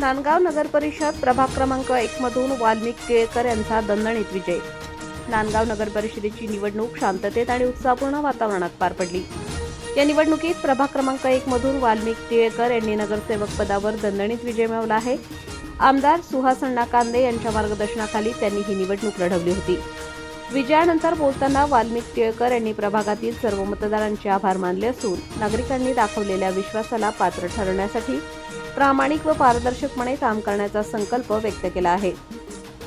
नांदगाव नगर परिषद प्रभाग क्रमांक 1 मधून वाल्मिक टिळेकर यांचा दणदणीत विजय। नांदगाव नगर परिषदेची निवडणूक शांततेत आणि उत्साहपूर्ण वातावरणात पार पडली। या निवडणुकीत प्रभाग क्रमांक 1 मधून वाल्मिक टिळेकर यांनी नगरसेवक पदावर दणदणीत विजय मिळवला आहे। आमदार सुहास अण्णा कांदे यांच्या मार्गदर्शनाखाली त्यांनी ही निवडणूक लढवली होती। विजयानंतर बोलताना वाल्मिक टिळेकर यांनी प्रभागातील सर्व मतदारांचे आभार मानले असून नागरिकांनी दाखवलेल्या विश्वासाला पात्र ठरण्यासाठी प्रामाणिक व पारदर्शकपणे काम करण्याचा संकल्प व्यक्त केला आहे।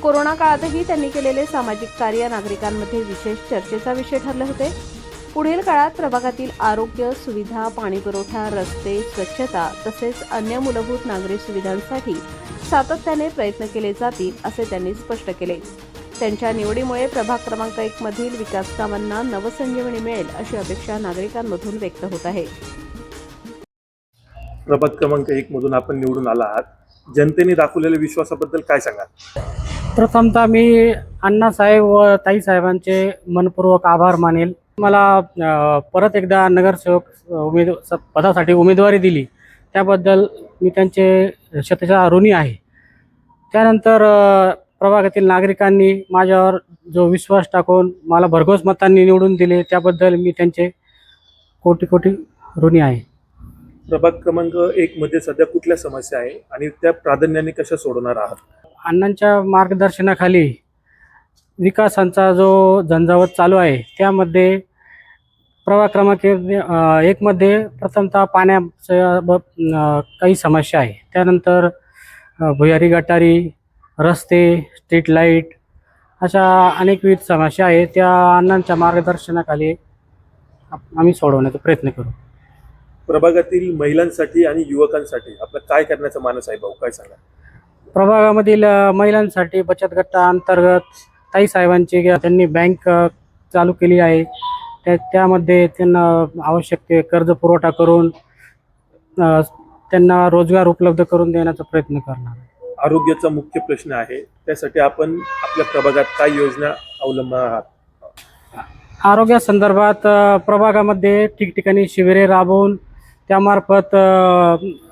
कोरोना काळातही त्यांनी केलेले सामाजिक कार्य नागरिकांमध्ये विशेष चर्चेचा विषय ठरले होते। पुढील काळात प्रभागातील आरोग्य सुविधा, पाणीपुरवठा, रस्ते, स्वच्छता तसेच अन्य मूलभूत नागरी सुविधांसाठी सातत्याने प्रयत्न केले जातील असे त्यांनी स्पष्ट केले। त्यांच्या निवडीमुळे प्रभाग क्रमांक 1 मधील विकास कामांना नवसंजीवनी मिळेल अशी अपेक्षा नागरिकांमधून व्यक्त होत आहे। प्रभाग क्रमांक 1 मधून आपण निवडून आला आहात। जनतेने दाखवलेल्या विश्वासाबद्दल काय सांगाल? प्रथमतः मी अण्णासाहेब व ताईसाहेबांचे मनपूर्वक आभार मानेल। मला परत एकदा नगरसेवक पदासाठी उमेदवारी दिली त्याबद्दल मी त्यांचे शतशः ऋणी आहे। त्यानंतर प्रभागातील नागरिकांनी माझ्यावर जो विश्वास टाकून मला भरघोस मतांनी निवडून दिले त्याबद्दल मी त्यांचे कोटी कोटी ऋणी आहे। प्रभाग क्रमांक 1 मध्ये सध्या कुठल्या समस्या आहे आणि त्या प्राधान्याने कशा सोडवणार आहात? अण्णांच्या मार्गदर्शनाखाली विकासांचा जो झंझावत चालू आहे त्यामध्ये प्रभाग क्रमांक 1 मध्ये प्रथमतः पाण्याच्या काही समस्या आहे। त्यानंतर भुयारी गटारी, रस्ते, स्ट्रीट लाईट अशा अनेकविध समस्या आहेत। त्या अण्णांच्या मार्गदर्शनाखाली आम्ही सोडवण्याचा प्रयत्न करू। प्रभागातील महिलांसाठी आणि युवकांसाठी आपलं काय करण्याचा मानस आहे भाऊ, काय सांगा? प्रभागामधील महिलांसाठी बचत गटा अंतर्गत ताईसाहेबांची त्यांनी बँक चालू केली आहे। त्यामध्ये त्यांना आवश्यक ते कर्ज पुरवठा करून त्यांना रोजगार उपलब्ध करून देण्याचा प्रयत्न करणार। आरोग्याचा मुख्य प्रश्न आहे, त्यासाठी आपण आपल्या प्रभागात काय योजना अवलंबणार आहात? आरोग्यासंदर्भात प्रभागामध्ये ठिकठिकाणी शिबिरे राबवून त्यामार्फत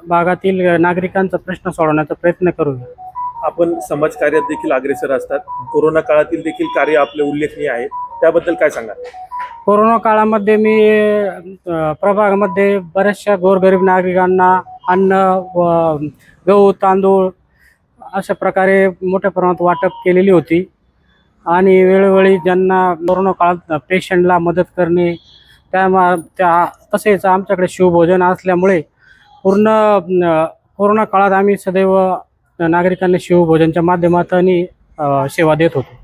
भागातील नागरिकांचा प्रश्न सोडवण्याचा प्रयत्न करूया। आपण समाजकार्यात देखील अग्रेसर असतात। कोरोना काळातील देखील कार्य आपले उल्लेखनीय आहे, त्याबद्दल काय सांगा? कोरोना काळामध्ये मी प्रभागामध्ये बऱ्याचशा गोरगरीब नागरिकांना अन्न व गहू, तांदूळ अशा प्रकारे मोठ्या प्रमाणात वाटप केलेली होती आणि वेळोवेळी ज्यांना कोरोना काळात पेशंटला मदत करणे तसेच आमच्याकडे शिवभोजन असल्यामुळे पूर्ण कोरोना काळात आम्ही सदैव नागरिकांना शिवभोजनच्या माध्यमातून सेवा देत होतो।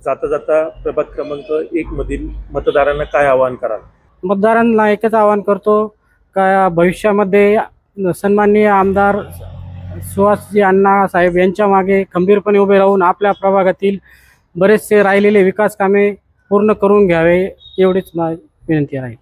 जाता जाता प्रभाग क्रमांक 1 मधील मतदारांना काय आवाहन कराल? मतदारांना एकच आवाहन करतो का भविष्यामध्ये सन्माननीय आमदार सुहासजी अण्णा साहेब यांच्या मागे खंबीरपणे उभे राहून आपल्या प्रभागातील बरेचसे राहिलेले विकास कामे पूर्ण करून घ्यावे एवढीच विनंती आहे।